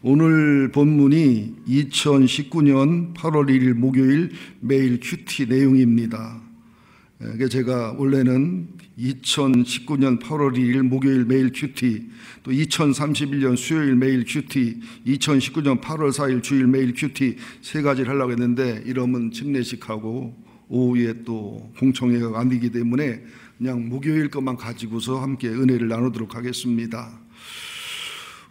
오늘 본문이 2019년 8월 1일 목요일 매일 큐티 내용입니다. 제가 원래는 2019년 8월 1일 목요일 매일 큐티, 또 2031년 수요일 매일 큐티, 2019년 8월 4일 주일 매일 큐티 세 가지를 하려고 했는데 이러면 침례식하고 오후에 또 공청회가 안 되기 때문에 그냥 목요일 것만 가지고서 함께 은혜를 나누도록 하겠습니다.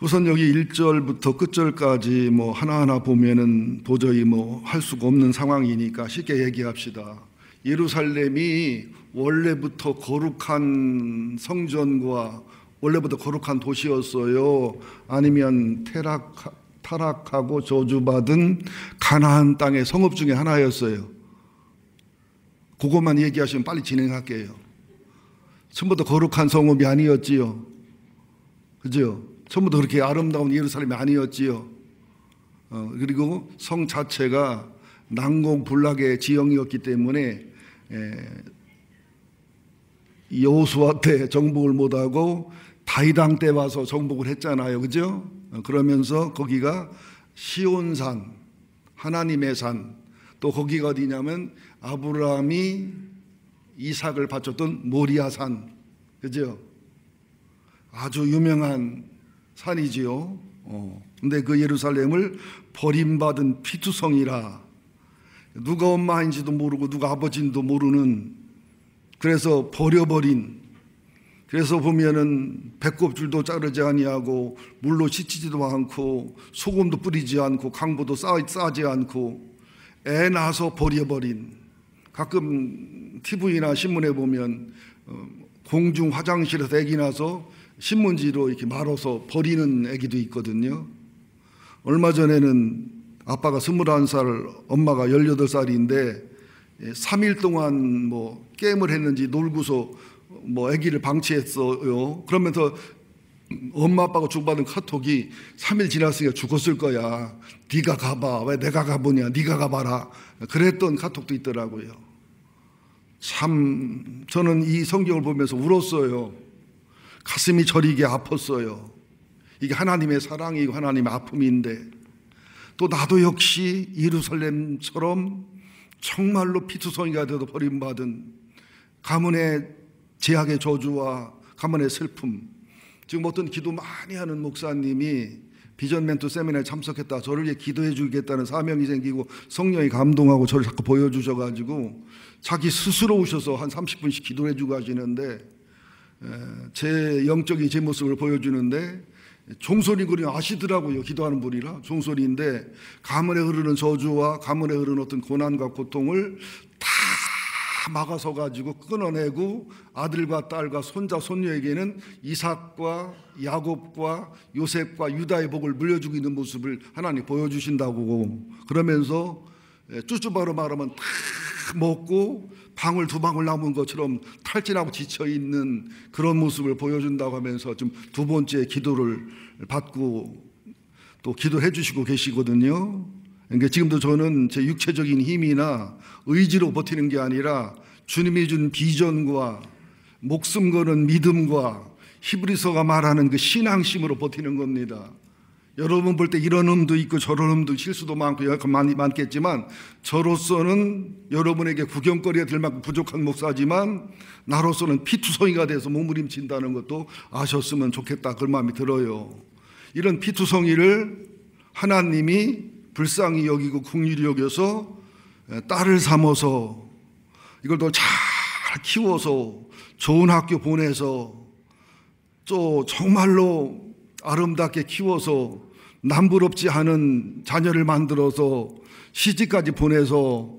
우선 여기 1절부터 끝절까지 하나하나 보면은 도저히 할 수가 없는 상황이니까 쉽게 얘기합시다. 예루살렘이 원래부터 거룩한 성전과 원래부터 거룩한 도시였어요? 아니면 타락하고 저주받은 가나안 땅의 성읍 중에 하나였어요? 그것만 얘기하시면 빨리 진행할게요. 처음부터 거룩한 성읍이 아니었지요? 그죠? 처음부터 그렇게 아름다운 예루살렘이 아니었지요. 그리고 성 자체가 난공불락의 지형이었기 때문에 여호수아 때 정복을 못하고 다윗왕 때 와서 정복을 했잖아요. 그죠? 그러면서 거기가 시온산, 하나님의 산, 또 거기가 어디냐면 아브라함이 이삭을 바쳤던 모리아산, 그죠? 아주 유명한 산이지요. 근데 그 예루살렘을 버림받은 피투성이라, 누가 엄마인지도 모르고 누가 아버지인지도 모르는, 그래서 버려버린, 그래서 보면은 배꼽줄도 자르지 아니하고 물로 씻지도 않고 소금도 뿌리지 않고 강보도 싸지 않고 애 낳아서 버려버린, 가끔 TV나 신문에 보면 공중 화장실에서 애기 나서 신문지로 이렇게 말아서 버리는 애기도 있거든요. 얼마 전에는 아빠가 21살, 엄마가 18살인데 3일 동안 게임을 했는지 놀고서 애기를 방치했어요. 그러면서 엄마 아빠가 주고받은 카톡이 3일 지났으니까 죽었을 거야. 네가 가봐. 왜 내가 가보냐. 네가 가봐라. 그랬던 카톡도 있더라고요. 참 저는 이 성경을 보면서 울었어요. 가슴이 저리게 아팠어요. 이게 하나님의 사랑이고 하나님의 아픔인데, 또 나도 역시 예루살렘처럼 정말로 피투성이가 되어도 버림받은 가문의 제약의 저주와 가문의 슬픔. 지금 어떤 기도 많이 하는 목사님이 비전 멘토 세미나에 참석했다 저를 위해 기도해 주겠다는 사명이 생기고 성령이 감동하고 저를 자꾸 보여주셔가지고 자기 스스로 오셔서 한 30분씩 기도해 주고 하시는데, 제 영적인 제 모습을 보여주는데 종소리 그리 아시더라고요. 기도하는 분이라 종소리인데 가문에 흐르는 저주와 가문에 흐르는 어떤 고난과 고통을 다 막아서 가지고 끊어내고 아들과 딸과 손자 손녀에게는 이삭과 야곱과 요셉과 유다의 복을 물려주고 있는 모습을 하나님 보여주신다고, 그러면서 쭈쭈바로 말하면 다 먹고 방울 두 방울 남은 것처럼 탈진하고 지쳐있는 그런 모습을 보여준다고 하면서 좀 두 번째 기도를 받고 또 기도해 주시고 계시거든요. 그러니까 지금도 저는 제 육체적인 힘이나 의지로 버티는 게 아니라 주님이 준 비전과 목숨 거는 믿음과 히브리서가 말하는 그 신앙심으로 버티는 겁니다. 여러분 볼 때 이런 흠도 있고 저런 흠도 실수도 많고 많겠지만 저로서는 여러분에게 구경거리가 될 만큼 부족한 목사지만 나로서는 피투성이가 돼서 몸부림친다는 것도 아셨으면 좋겠다, 그런 마음이 들어요. 이런 피투성이를 하나님이 불쌍히 여기고 긍휼히 여겨서 딸을 삼아서 이걸 더 잘 키워서 좋은 학교 보내서 또 정말로 아름답게 키워서 남부럽지 않은 자녀를 만들어서 시집까지 보내서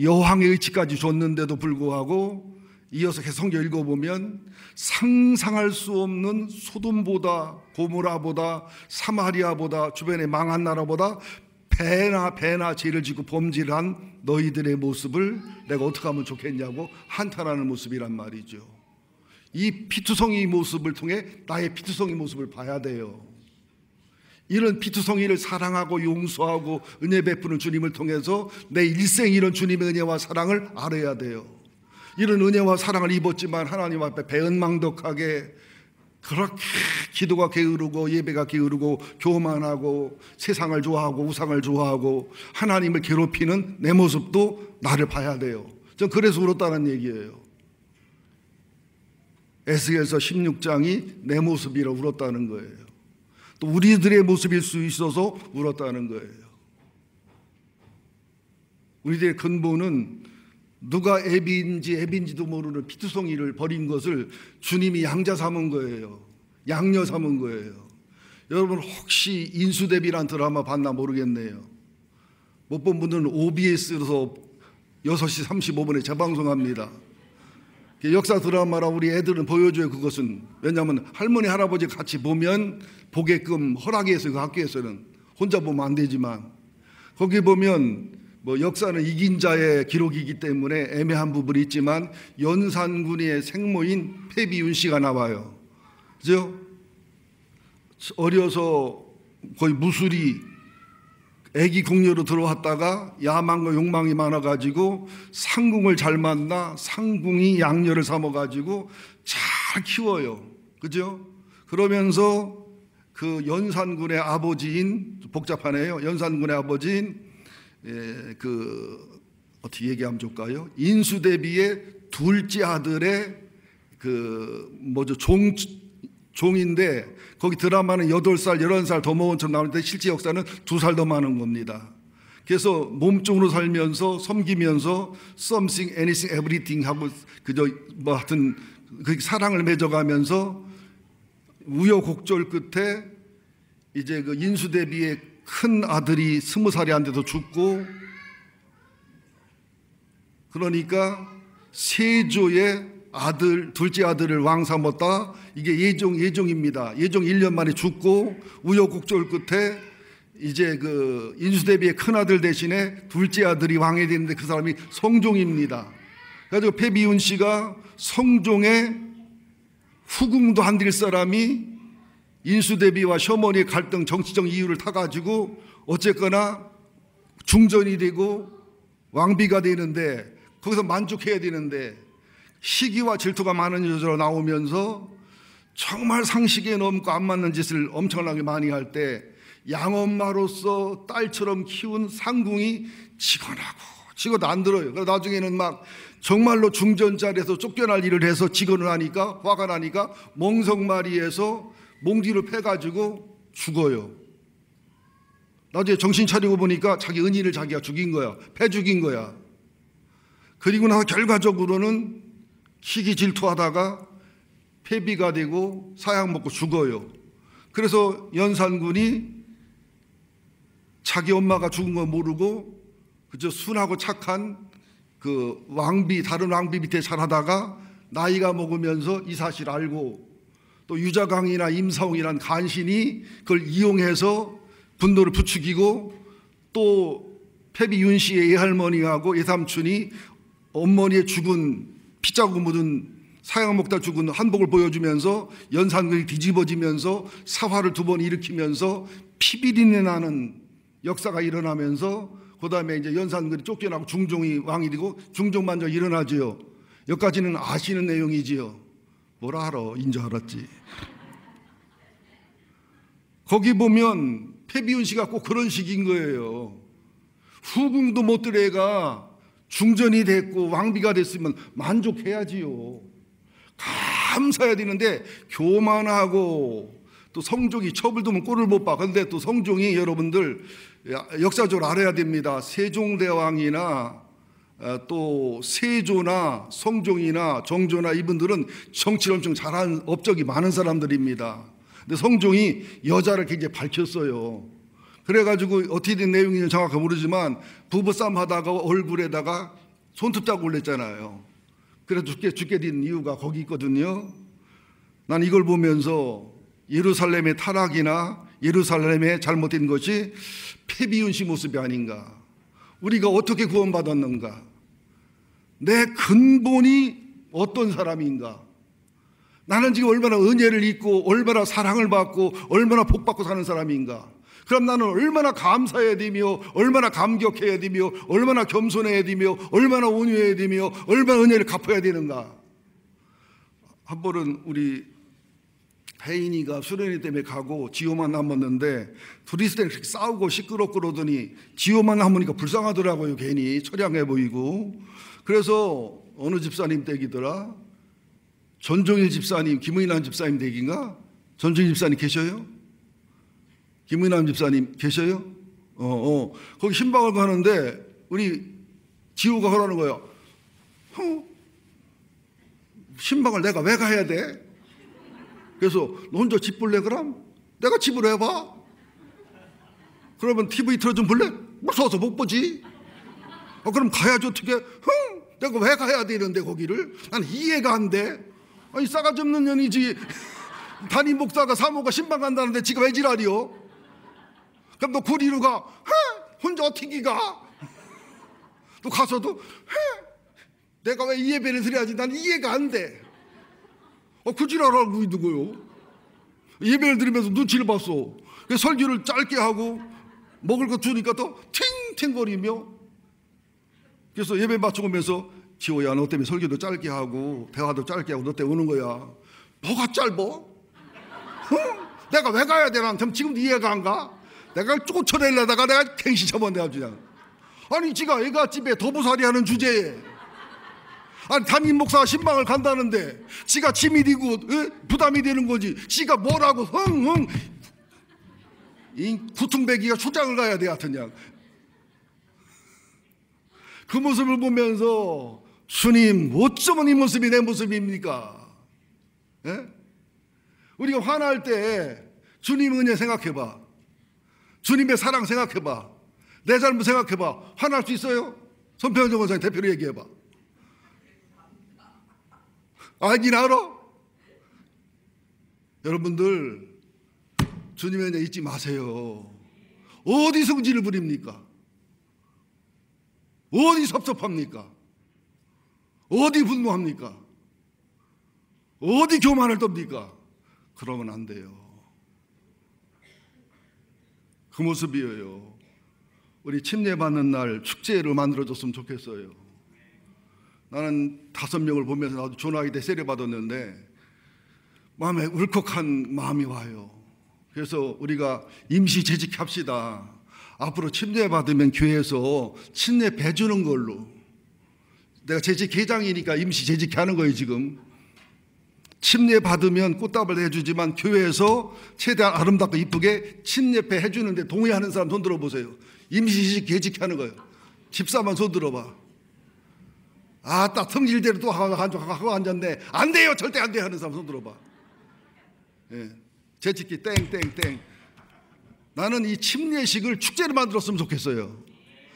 여왕의 의치까지 줬는데도 불구하고 이어서 계속 성경 읽어보면 상상할 수 없는 소돔보다 고모라보다 사마리아보다 주변의 망한 나라보다 배나 죄를 지고 범죄한 너희들의 모습을 내가 어떻게 하면 좋겠냐고 한탄하는 모습이란 말이죠. 이 피투성이 모습을 통해 나의 피투성이 모습을 봐야 돼요. 이런 피투성이를 사랑하고 용서하고 은혜 베푸는 주님을 통해서 내 일생 이런 주님의 은혜와 사랑을 알아야 돼요. 이런 은혜와 사랑을 입었지만 하나님 앞에 배은망덕하게 그렇게 기도가 게으르고 예배가 게으르고 교만하고 세상을 좋아하고 우상을 좋아하고 하나님을 괴롭히는 내 모습도 나를 봐야 돼요. 전 그래서 울었다는 얘기예요. 에스겔서 16장이 내 모습이라 울었다는 거예요. 또 우리들의 모습일 수 있어서 울었다는 거예요. 우리들의 근본은 누가 애비인지도 모르는 피투성이를 버린 것을 주님이 양자 삼은 거예요. 양녀 삼은 거예요. 여러분 혹시 인수대비란 드라마 봤나 모르겠네요. 못 본 분들은 OBS에서 6시 35분에 재방송합니다. 역사 드라마라 우리 애들은 보여줘요. 그것은 왜냐하면 할머니 할아버지 같이 보면 보게끔 허락이 했어요. 그 학교에서는 혼자 보면 안 되지만 거기 보면 뭐 역사는 이긴 자의 기록이기 때문에 애매한 부분이 있지만 연산군의 생모인 패비윤 씨가 나와요. 그죠? 어려서 거의 무술이 애기 궁녀로 들어왔다가 야망과 욕망이 많아가지고 상궁을 잘 만나 상궁이 양녀를 삼아가지고 잘 키워요. 그죠? 그러면서 그 연산군의 아버지인, 복잡하네요. 연산군의 아버지인 어떻게 얘기하면 좋을까요? 인수대비의 둘째 아들의 종인데 거기 드라마는 8살, 11살 더 먹은 척 나오는데 실제 역사는 2살 더 많은 겁니다. 그래서 몸종으로 살면서 섬기면서 something, anything, everything 하고 하여튼 그 사랑을 맺어가면서 우여곡절 끝에 이제 그 인수대비의 큰 아들이 20살이 안 돼서 죽고 그러니까 세조의 둘째 아들을 왕 삼았다. 이게 예종입니다. 예종 1년 만에 죽고 우여곡절 끝에 이제 그 인수대비의 큰 아들 대신에 둘째 아들이 왕이 되는데 그 사람이 성종입니다. 그래서 패비윤 씨가 성종의 후궁도 안 될 사람이 인수대비와 시어머니의 갈등 정치적 이유를 타가지고 어쨌거나 중전이 되고 왕비가 되는데 거기서 만족해야 되는데 시기와 질투가 많은 여자로 나오면서 정말 상식에 넘고 안 맞는 짓을 엄청나게 많이 할 때 양엄마로서 딸처럼 키운 상궁이 직언도 안 들어요. 그래서 나중에는 막 정말로 중전 자리에서 쫓겨날 일을 해서 직언을 하니까 화가 나니까 몽성마리에서 몽디를 패가지고 죽어요. 나중에 정신 차리고 보니까 자기 은인을 자기가 죽인 거야. 패 죽인 거야. 그리고 나서 결과적으로는 시기 질투하다가 폐비가 되고 사약 먹고 죽어요. 그래서 연산군이 자기 엄마가 죽은 거 모르고 그저 순하고 착한 그 왕비, 다른 왕비 밑에 살아다가 나이가 먹으면서 이 사실 알고 또 유자강이나 임사홍이란 간신이 그걸 이용해서 분노를 부추기고 또 패비윤 씨의 예할머니하고 예삼촌이 어머니의 죽은 피자국 묻은 사약 먹다 죽은 한복을 보여주면서 연산군이 뒤집어지면서 사화를 2번 일으키면서 피비린내 나는 역사가 일어나면서 그 다음에 이제 연산군이 쫓겨나고 중종이 왕이 되고 중종만저 일어나지요. 여기까지는 아시는 내용이지요. 뭐라 알아? 인줄 알았지. 거기 보면 패비윤 씨가 꼭 그런 식인 거예요. 후궁도 못 들 애가 중전이 됐고 왕비가 됐으면 만족해야지요. 감사해야 되는데 교만하고 또 성종이 첩을 두면 꼴을 못 봐. 그런데 또 성종이 여러분들 역사적으로 알아야 됩니다. 세종대왕이나 또 세조나 성종이나 정조나 이분들은 정치를 엄청 잘하는 업적이 많은 사람들입니다. 근데 성종이 여자를 굉장히 밝혔어요. 그래가지고 어떻게 된 내용인지 정확하게 모르지만 부부싸움 하다가 얼굴에다가 손톱자국 올렸잖아요. 그래서 죽게 된 이유가 거기 있거든요. 난 이걸 보면서 예루살렘의 타락이나 예루살렘의 잘못된 것이 패비윤 씨 모습이 아닌가. 우리가 어떻게 구원받았는가. 내 근본이 어떤 사람인가. 나는 지금 얼마나 은혜를 입고 얼마나 사랑을 받고 얼마나 복받고 사는 사람인가. 그럼 나는 얼마나 감사해야 되며 얼마나 감격해야 되며 얼마나 겸손해야 되며 얼마나 온유해야 되며 얼마나 은혜를 갚아야 되는가. 한 번은 우리 혜인이가 수련회 때문에 가고 지호만 남았는데 둘이 있을 때는 그렇게 싸우고 시끄럽고 그러더니 지호만 남으니까 불쌍하더라고요. 괜히 처량해 보이고. 그래서 어느 집사님 댁이더라? 전종일 집사님, 김의남 집사님 댁인가? 전종일 집사님 계셔요? 김의남 집사님 계셔요? 거기 신방을 가는데 우리 지호가 그러는 거예요. 신방을 내가 왜 가야 돼? 그래서 너 혼자 집 볼래 그럼? 내가 집으로 해봐. 그러면 TV 틀어주면 볼래? 무서워서 못 보지. 그럼 가야지 어떻게? 내가 왜 가야 되는데 거기를? 난 이해가 안 돼. 아니 싸가지 없는 년이지. 담임 목사가 사모가 신방 간다는데 지가 왜 지랄이요? 그럼 너 구리로 가. 혼자 어떻게 가? 또 가서도 내가 왜 이 예배를 드려야지? 난 이해가 안 돼. 그 지랄하고 있는 거요. 예배를 드리면서 눈치를 봤어. 그래서 설교를 짧게 하고 먹을 거 주니까 또 팅팅거리며. 그래서 예배 마치고 오면서 지호야 너 때문에 설교도 짧게 하고 대화도 짧게 하고 너 때문에 오는 거야. 뭐가 짧어? 내가 왜 가야 되나? 지금도 이해가 안 가? 내가 쫓아내려다가 내가 갱시 쳐본대 아주 그냥. 아니 지가 애가집에 도부살이 하는 주제에 아니 담임 목사가 신방을 간다는데 지가 짐이 되고 부담이 되는 거지. 지가 뭐라고 흥흥 이 구퉁배기가 초장을 가야 돼 하여튼 그냥. 그 모습을 보면서 주님 어쩌면 이 모습이 내 모습입니까? 예? 우리가 화날 때 주님 은혜 생각해봐. 주님의 사랑 생각해봐. 내 잘못 생각해봐. 화날 수 있어요? 손평정 원사님 대표로 얘기해봐. 알긴 알아? 여러분들 주님의 은혜 잊지 마세요. 어디 성질을 부립니까? 어디 섭섭합니까? 어디 분노합니까? 어디 교만을 떱니까? 그러면 안 돼요. 그 모습이에요. 우리 침례받는 날 축제를 만들어줬으면 좋겠어요. 나는 5명을 보면서 나도 전화기 때 세례받았는데 마음에 울컥한 마음이 와요. 그래서 우리가 임시 재직합시다. 앞으로 침례받으면 교회에서 침례배 주는 걸로. 내가 재직 회장이니까 임시 재직해 하는 거예요 지금. 침례받으면 꽃다발 해주지만 교회에서 최대한 아름답고 이쁘게 침례배 해주는데 동의하는 사람 손 들어보세요. 임시 재직해 하는 거예요. 집사만 손 들어봐. 딱 성질대로 또 하고 앉았네. 안 돼요 절대 안 돼 하는 사람 손 들어봐. 예. 재직기 땡땡땡. 나는 이 침례식을 축제를 만들었으면 좋겠어요.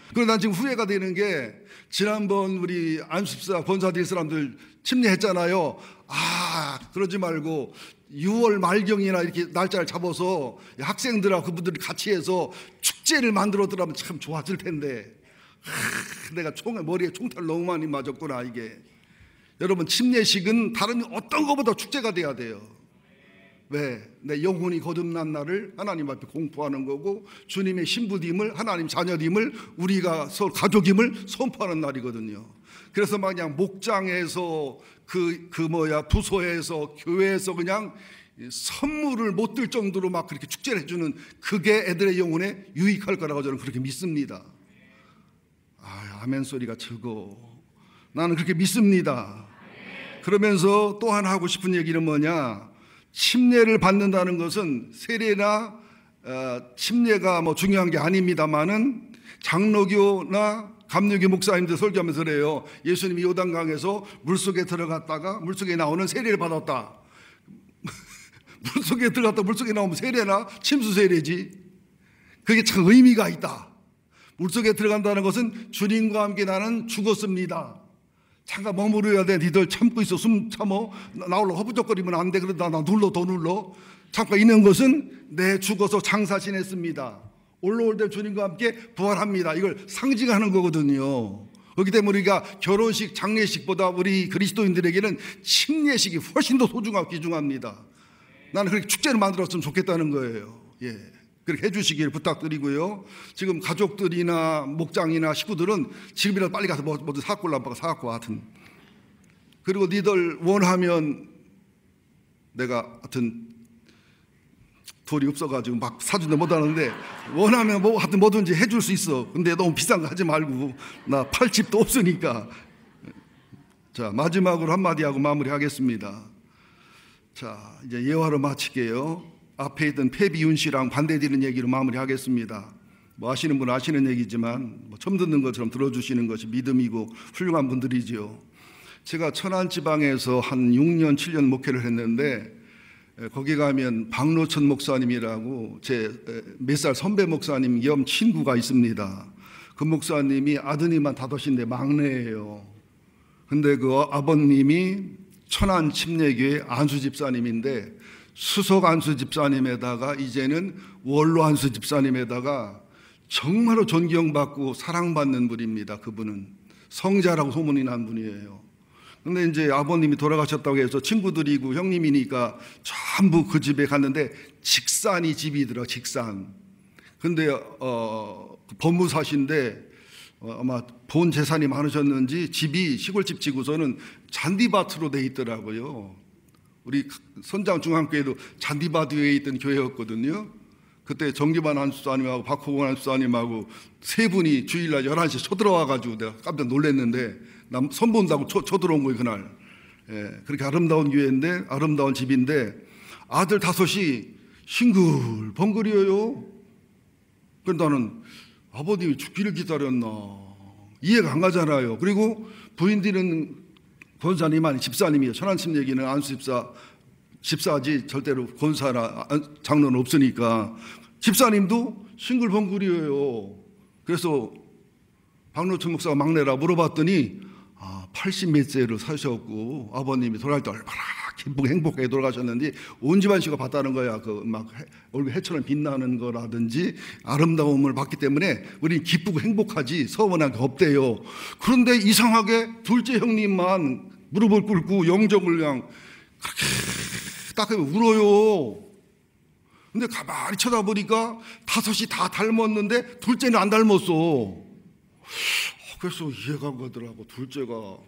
그리고 난 지금 후회가 되는 게 지난번 우리 안습사 권사들 사람들 침례했잖아요. 그러지 말고 6월 말경이나 이렇게 날짜를 잡아서 학생들하고 그분들이 같이 해서 축제를 만들었더라면 참 좋았을 텐데 내가 머리에 총탄을 너무 많이 맞았구나 이게. 여러분 침례식은 다른 어떤 것보다 축제가 돼야 돼요. 왜? 내 영혼이 거듭난 날을 하나님 앞에 공포하는 거고 주님의 신부됨을 하나님 자녀됨을 우리가 서로 가족임을 선포하는 날이거든요. 그래서 그냥 목장에서 부서에서 교회에서 그냥 선물을 못 들 정도로 막 그렇게 축제를 해주는 그게 애들의 영혼에 유익할 거라고 저는 그렇게 믿습니다. 아멘 소리가 적어. 나는 그렇게 믿습니다. 그러면서 또 하나 하고 싶은 얘기는 뭐냐? 침례를 받는다는 것은 세례나 침례가 중요한 게 아닙니다만은 장로교나 감리교 목사님들 설교하면서 그래요. 예수님이 요단강에서 물속에 들어갔다가 물속에 나오는 세례를 받았다. 물속에 들어갔다 물속에 나오면 세례나 침수 세례지. 그게 참 의미가 있다. 물속에 들어간다는 것은 주님과 함께 나는 죽었습니다. 잠깐 머무르야 돼. 니들 참고 있어. 숨 참어. 나올라 허부적거리면 안 돼. 그러다 나 눌러 더 눌러. 잠깐 있는 것은 내 죽어서 장사 지냈습니다. 올라올 때 주님과 함께 부활합니다. 이걸 상징하는 거거든요. 그렇기 때문에 우리가 결혼식, 장례식보다 우리 그리스도인들에게는 침례식이 훨씬 더 소중하고 귀중합니다. 나는 그렇게 축제를 만들었으면 좋겠다는 거예요. 예. 그렇게 해주시길 부탁드리고요. 지금 가족들이나 목장이나 식구들은 지금이라도 빨리 가서 뭐 사갖고 올라가 사갖고 하여튼. 그리고 니들 원하면 내가 하여튼 돈이 없어가지고 막 사준다 못하는데 원하면 뭐 하여튼 뭐든지 해줄 수 있어. 근데 너무 비싼 거 하지 말고 나 팔 집도 없으니까. 자, 마지막으로 한마디 하고 마무리하겠습니다. 자, 이제 예화로 마칠게요. 앞에 있던 패비윤 씨랑 반대되는 얘기로 마무리하겠습니다. 뭐 아시는 분은 아시는 얘기지만 뭐 처음 듣는 것처럼 들어주시는 것이 믿음이고 훌륭한 분들이지요. 제가 천안지방에서 한 6년 7년 목회를 했는데 거기 가면 박노천 목사님이라고 제 몇 살 선배 목사님 겸 친구가 있습니다. 그 목사님이 아드님만 5인데 막내예요. 근데 그 아버님이 천안 침례교회 안수 집사님인데 수석 안수 집사님에다가 이제는 원로 안수 집사님에다가 정말로 존경받고 사랑받는 분입니다. 그분은 성자라고 소문이 난 분이에요. 근데 이제 아버님이 돌아가셨다고 해서 친구들이고 형님이니까 전부 그 집에 갔는데 직산이 집이더라. 직산. 근데 법무사신데 아마 본 재산이 많으셨는지 집이 시골집 치고서는 잔디밭으로 돼 있더라고요. 우리 선장 중앙교회도 잔디밭 위에 있던 교회였거든요. 그때 정기반 안수사님하고 박호곤 안수사님하고 세 분이 주일날 11시에 쳐들어와가지고 내가 깜짝 놀랐는데 나 선본다고 쳐들어온 거예요 그날. 예, 그렇게 아름다운 교회인데 아름다운 집인데 아들 5이 싱글벙글이에요. 그래서 나는 아버님이 죽기를 기다렸나 이해가 안 가잖아요. 그리고 부인들은 권사님 아니 집사님이에요. 천안침 얘기는 안수 집사지 절대로 권사나 장로는 없으니까 집사님도 싱글벙글이에요. 그래서 박노천 목사가 막내라 물어봤더니 80몇 세를 사셨고 아버님이 돌아갈 때 얼마나 기쁘고 행복하게 돌아가셨는지 온 집안 씨가 봤다는 거야. 그 막 얼굴 해처럼 빛나는 거라든지 아름다움을 봤기 때문에 우리 기쁘고 행복하지 서운한 게 없대요. 그런데 이상하게 둘째 형님만 무릎을 꿇고 영정을 그냥 그렇게 딱 울어요. 근데 가만히 쳐다보니까 5이 다 닮았는데 둘째는 안 닮았어. 그래서 이해가 안 가더라고. 둘째가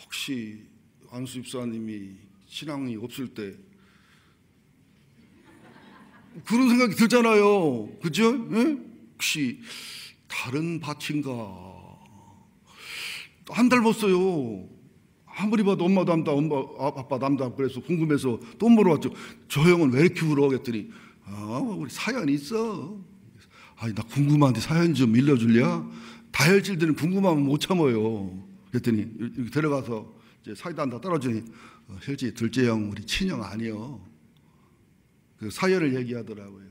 혹시 안수 집사님이 신앙이 없을 때 그런 생각이 들잖아요. 그죠? 예? 혹시 다른 밭인가? 안 닮았어요. 아무리 봐도 엄마 닮다, 엄마 아빠 닮다 그래서 궁금해서 또 물어봤죠. 저 형은 왜 이렇게 울어? 했더니 우리 사연이 있어. 아니 나 궁금한데 사연 좀 일러줄랴? 다혈질들은 궁금하면 못 참아요. 그랬더니 이렇게 데려가서 이제 사이다 한다 떨어지니 혈지 둘째 형 우리 친형 아니요. 그 사연을 얘기하더라고요.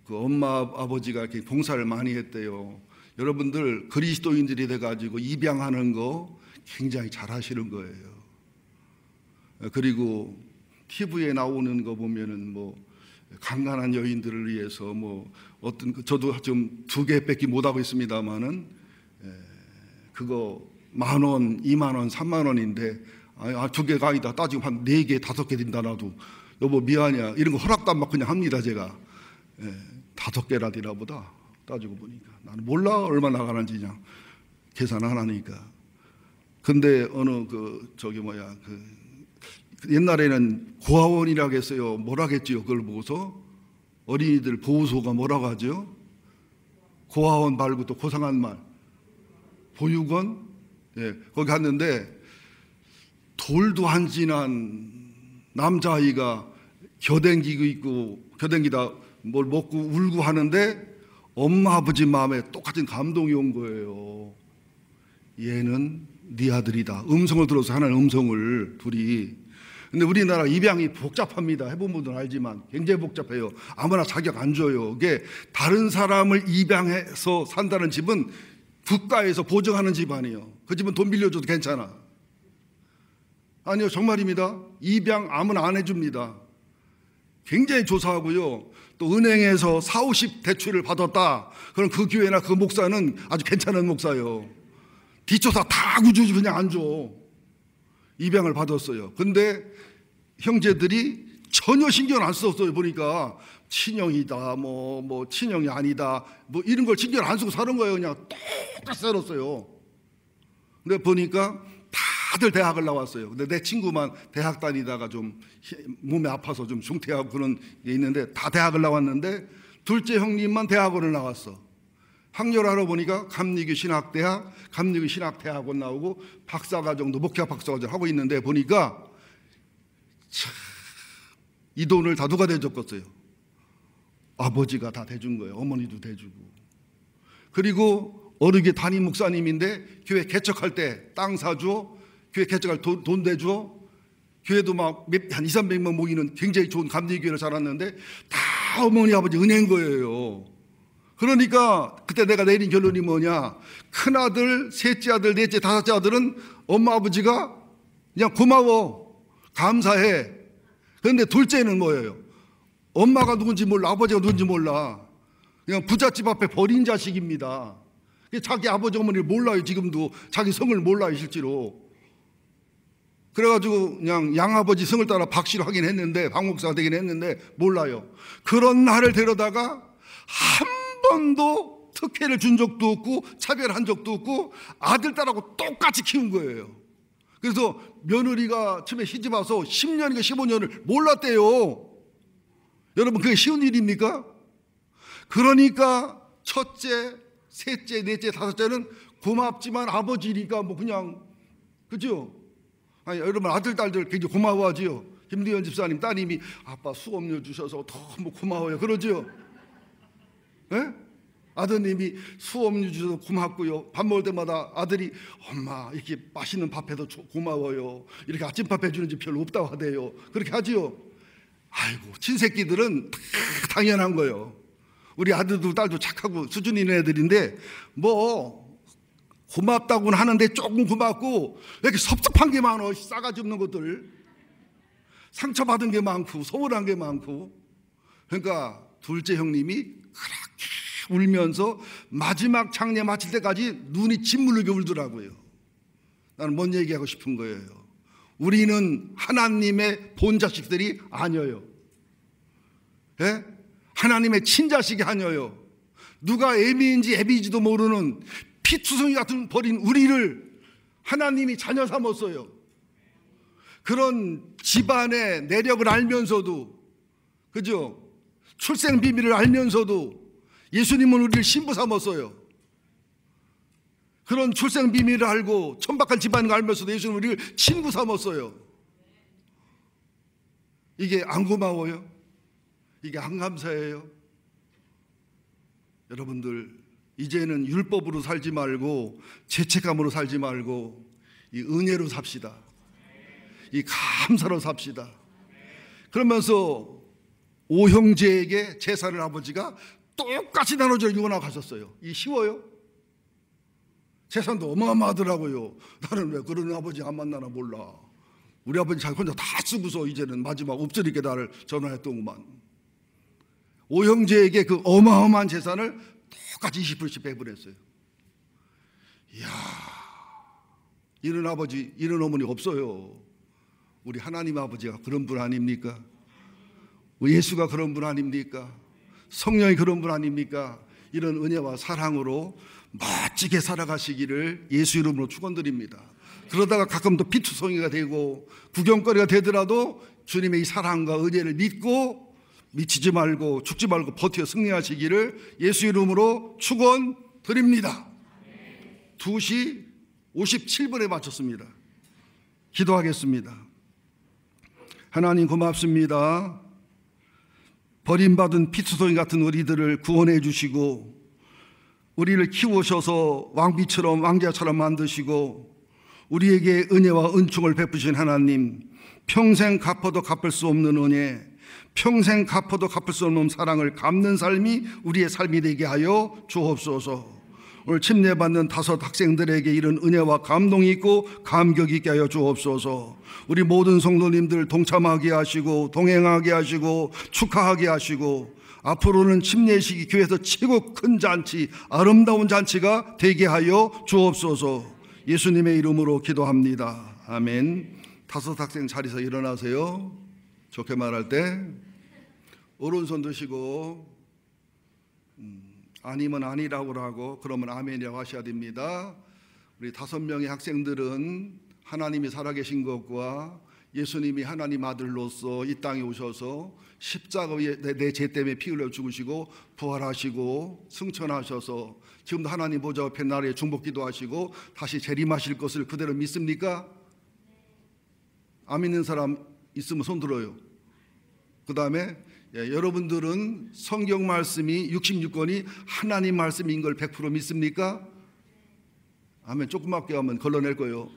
그 엄마 아버지가 이렇게 봉사를 많이 했대요. 여러분들 그리스도인들이 돼가지고 입양하는 거 굉장히 잘하시는 거예요. 그리고 TV에 나오는 거 보면은 뭐 강간한 여인들을 위해서 뭐 어떤 저도 좀 2개밖에 못 하고 있습니다만은 그거 10,000원, 20,000원, 30,000원인데 2개가 아니다 따지고 한 4개, 5개 든다 나도 여보 미안이야 이런 거 허락도 안 받고 그냥 합니다 제가. 5개라디나 보다 따지고 보니까 나는 몰라 얼마 나가는지 그냥 계산 안 하니까. 근데 어느 옛날에는 고아원이라고 했어요. 뭐라고 했지요? 그걸 보고서 어린이들 보호소가 뭐라고 하죠? 고아원 말고 또 고상한 말 보육원. 예, 거기 갔는데 돌도 안 지난 남자아이가 겨댕기고 있고 겨댕기다 뭘 먹고 울고 하는데 엄마 아버지 마음에 똑같은 감동이 온 거예요. 얘는 네 아들이다. 음성을 들어서 하나는 음성을 둘이. 근데 우리나라 입양이 복잡합니다. 해본 분들은 알지만 굉장히 복잡해요. 아무나 자격 안 줘요. 이게 다른 사람을 입양해서 산다는 집은 국가에서 보증하는 집 아니에요. 그 집은 돈 빌려줘도 괜찮아. 아니요, 정말입니다. 입양 아무나 안 해줍니다. 굉장히 조사하고요. 또 은행에서 40, 50 대출을 받았다. 그럼 그 교회나 그 목사는 아주 괜찮은 목사예요. 뒷조사 다 구주지 그냥 안 줘. 입양을 받았어요. 근데 형제들이 전혀 신경 안 썼어요. 보니까 친형이다, 뭐 친형이 아니다, 뭐 이런 걸 신경 안 쓰고 사는 거예요. 그냥 똑같이 살았어요. 근데 보니까 다 다들 대학을 나왔어요. 근데 내 친구만 대학 다니다가 좀 몸이 아파서 좀 중퇴하고 그런 게 있는데 다 대학을 나왔는데 둘째 형님만 대학원을 나왔어. 학렬 알아보니까 감리교 신학대학, 감리교 신학대학원 나오고 박사과정도 목회학 박사과정 하고 있는데 보니까 참, 이 돈을 다 누가 대줬겠어요? 아버지가 다 대준 거예요. 어머니도 대주고. 그리고 어느 게 담임 목사님인데 교회 개척할 때 땅 사줘, 교회 개척할 돈 대줘. 교회도 막 한 200~300명 모이는 굉장히 좋은 감리교회를 살았는데 다 어머니 아버지 은혜인 거예요. 그러니까 그때 내가 내린 결론이 뭐냐, 큰아들, 셋째 아들, 넷째, 다섯째 아들은 엄마 아버지가 그냥 고마워, 감사해. 그런데 둘째는 뭐예요? 엄마가 누군지 몰라, 아버지가 누군지 몰라. 그냥 부잣집 앞에 버린 자식입니다. 자기 아버지 어머니를 몰라요. 지금도 자기 성을 몰라요 실제로. 그래가지고 그냥 양아버지 성을 따라 박씨를 하긴 했는데, 박 목사가 되긴 했는데 몰라요. 그런 나를 데려다가 한 번도 특혜를 준 적도 없고 차별한 적도 없고 아들 딸하고 똑같이 키운 거예요. 그래서 며느리가 처음에 시집 와서 10년인가 15년을 몰랐대요. 여러분 그게 쉬운 일입니까? 그러니까 첫째, 셋째, 넷째, 다섯째는 고맙지만 아버지니까 뭐 그냥, 그죠? 아니, 여러분 아들 딸들 굉장히 고마워하지요. 김대현 집사님 따님이 아빠 수업료 주셔서 너무 고마워요 그러지요. 예? 아드님이 수업료 주셔서 고맙고요. 밥 먹을 때마다 아들이 엄마 이렇게 맛있는 밥 해서 고마워요. 이렇게 아침밥 해주는 집 별로 없다고 하대요. 그렇게 하지요. 아이고 친새끼들은 다 당연한 거예요. 우리 아들도 딸도 착하고 수준 있는 애들인데 뭐 고맙다고는 하는데 조금 고맙고 왜 이렇게 섭섭한 게 많어. 싸가지 없는 것들, 상처받은 게 많고 서운한 게 많고. 그러니까 둘째 형님이 그렇게 울면서 마지막 장례 마칠 때까지 눈이 짓물르게 울더라고요. 나는 뭔 얘기하고 싶은 거예요. 우리는 하나님의 본자식들이 아니에요. 예? 하나님의 친자식이 아니에요. 누가 애미인지 애비인지도 모르는 피투성이 같은 버린 우리를 하나님이 자녀 삼았어요. 그런 집안의 내력을 알면서도, 그죠? 출생 비밀을 알면서도 예수님은 우리를 신부 삼았어요. 그런 출생 비밀을 알고 천박한 집안인 걸 알면서도 예수님은 우리를 친구 삼았어요. 이게 안 고마워요? 이게 안 감사해요? 여러분들 이제는 율법으로 살지 말고 죄책감으로 살지 말고 이 은혜로 삽시다. 이 감사로 삽시다. 그러면서 오형제에게 제사를 아버지가 똑같이 나눠줘 유언하고 가셨어요. 이 쉬워요? 재산도 어마어마하더라고요. 나는 왜 그런 아버지 안 만나나 몰라. 우리 아버지 자기 혼자 다 쓰고서 이제는 마지막 엎드리게 나를 전화했더구만. 오형제에게 그 어마어마한 재산을 똑같이 20%씩 배분했어요. 이야, 이런 아버지, 이런 어머니 없어요. 우리 하나님 아버지가 그런 분 아닙니까? 예수가 그런 분 아닙니까? 성령이 그런 분 아닙니까? 이런 은혜와 사랑으로 멋지게 살아가시기를 예수 이름으로 축원드립니다. 그러다가 가끔 또 피투성이가 되고 구경거리가 되더라도 주님의 이 사랑과 은혜를 믿고 미치지 말고 죽지 말고 버텨 승리하시기를 예수 이름으로 축원드립니다. 2시 57분에 마쳤습니다. 기도하겠습니다. 하나님 고맙습니다. 버림받은 피투성이 같은 우리들을 구원해 주시고 우리를 키우셔서 왕비처럼 왕자처럼 만드시고 우리에게 은혜와 은총을 베푸신 하나님, 평생 갚아도 갚을 수 없는 은혜, 평생 갚아도 갚을 수 없는 사랑을 갚는 삶이 우리의 삶이 되게 하여 주옵소서. 오늘 침례받는 5 학생들에게 이런 은혜와 감동이 있고 감격이 있게 하여 주옵소서. 우리 모든 성도님들 동참하게 하시고 동행하게 하시고 축하하게 하시고 앞으로는 침례식이 교회에서 최고 큰 잔치, 아름다운 잔치가 되게 하여 주옵소서. 예수님의 이름으로 기도합니다. 아멘. 5 학생 자리에서 일어나세요. 좋게 말할 때 오른손 드시고 아니면 아니라고 하고 그러면 아멘이라고 하셔야 됩니다. 우리 5명의 학생들은 하나님이 살아계신 것과 예수님이 하나님 아들로서 이 땅에 오셔서 십자가에 내 죄 때문에 피 흘려 죽으시고 부활하시고 승천하셔서 지금도 하나님 보좌 앞에 나라에 중복기도 하시고 다시 재림하실 것을 그대로 믿습니까? 안 믿는 사람 있으면 손 들어요. 그 다음에 여러분들은 성경 말씀이 66권이 하나님 말씀인 걸 100% 믿습니까? 아멘. 조그맣게 하면 걸러낼 거예요.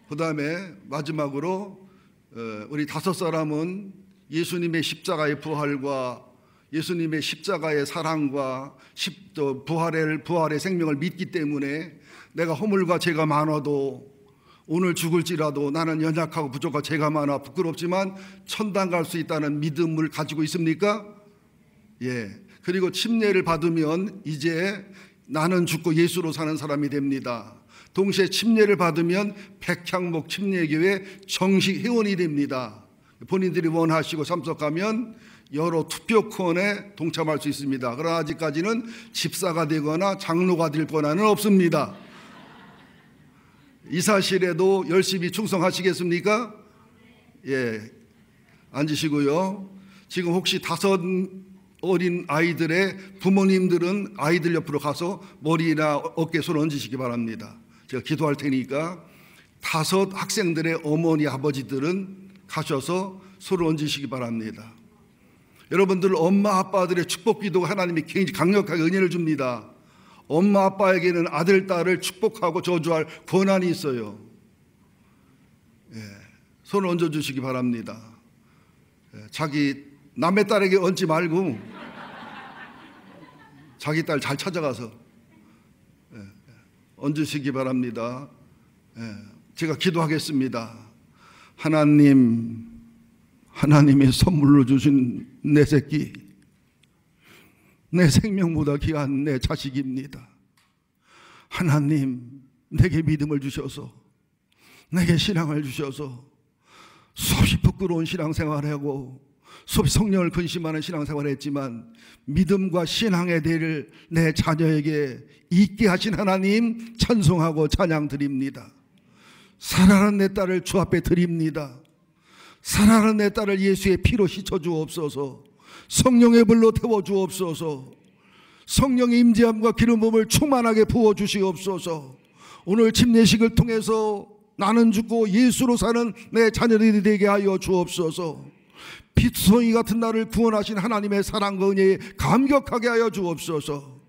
그 다음에 마지막으로 우리 5사람은 예수님의 십자가의 부활과 예수님의 십자가의 사랑과 부활의 생명을 믿기 때문에 내가 허물과 죄가 많아도 오늘 죽을지라도 나는 연약하고 부족하고 죄가 많아 부끄럽지만 천당 갈 수 있다는 믿음을 가지고 있습니까? 예. 그리고 침례를 받으면 이제 나는 죽고 예수로 사는 사람이 됩니다. 동시에 침례를 받으면 백향목 침례교회 정식 회원이 됩니다. 본인들이 원하시고 참석하면 여러 투표권에 동참할 수 있습니다. 그러나 아직까지는 집사가 되거나 장로가 될 권한은 없습니다. 이 사실에도 열심히 충성하시겠습니까? 예, 앉으시고요. 지금 혹시 5 어린 아이들의 부모님들은 아이들 옆으로 가서 머리나 어깨에 손을 얹으시기 바랍니다. 제가 기도할 테니까 5 학생들의 어머니 아버지들은 가셔서 손을 얹으시기 바랍니다. 여러분들 엄마 아빠들의 축복 기도가 하나님이 굉장히 강력하게 은혜를 줍니다. 엄마 아빠에게는 아들 딸을 축복하고 저주할 권한이 있어요. 예, 손을 얹어주시기 바랍니다. 예, 자기 남의 딸에게 얹지 말고 자기 딸 잘 찾아가서 얹으시기 바랍니다. 제가 기도하겠습니다. 하나님이 선물로 주신 내 새끼, 내 생명보다 귀한 내 자식입니다. 하나님, 내게 믿음을 주셔서, 내게 신앙을 주셔서 수없이 부끄러운 신앙생활하고 수없이 성령을 근심하는 신앙생활을 했지만 믿음과 신앙의 대를 내 자녀에게 있게 하신 하나님 찬송하고 찬양 드립니다. 사랑하는 내 딸을 주 앞에 드립니다. 사랑하는 내 딸을 예수의 피로 씻어주옵소서. 성령의 불로 태워주옵소서. 성령의 임재함과 기름 부음을 충만하게 부어주시옵소서. 오늘 침례식을 통해서 나는 죽고 예수로 사는 내 자녀들이 되게 하여 주옵소서. 피투성이 같은 나를 구원하신 하나님의 사랑과 은혜에 감격하게 하여 주옵소서.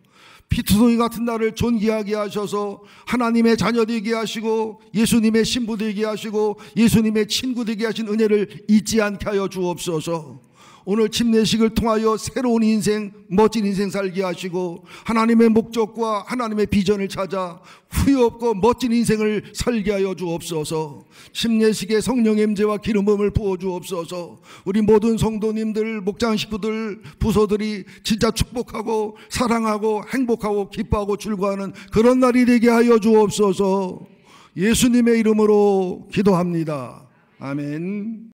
피투성이 같은 나를 존귀하게 하셔서 하나님의 자녀 되게 하시고 예수님의 신부 되게 하시고 예수님의 친구 되게 하신 은혜를 잊지 않게 하여 주옵소서. 오늘 침례식을 통하여 새로운 인생, 멋진 인생 살게 하시고 하나님의 목적과 하나님의 비전을 찾아 후회 없고 멋진 인생을 살게 하여 주옵소서. 침례식에 성령의 임재와 기름 부음을 부어 주옵소서. 우리 모든 성도님들, 목장 식구들, 부서들이 진짜 축복하고 사랑하고 행복하고 기뻐하고 즐거워하는 그런 날이 되게 하여 주옵소서. 예수님의 이름으로 기도합니다. 아멘.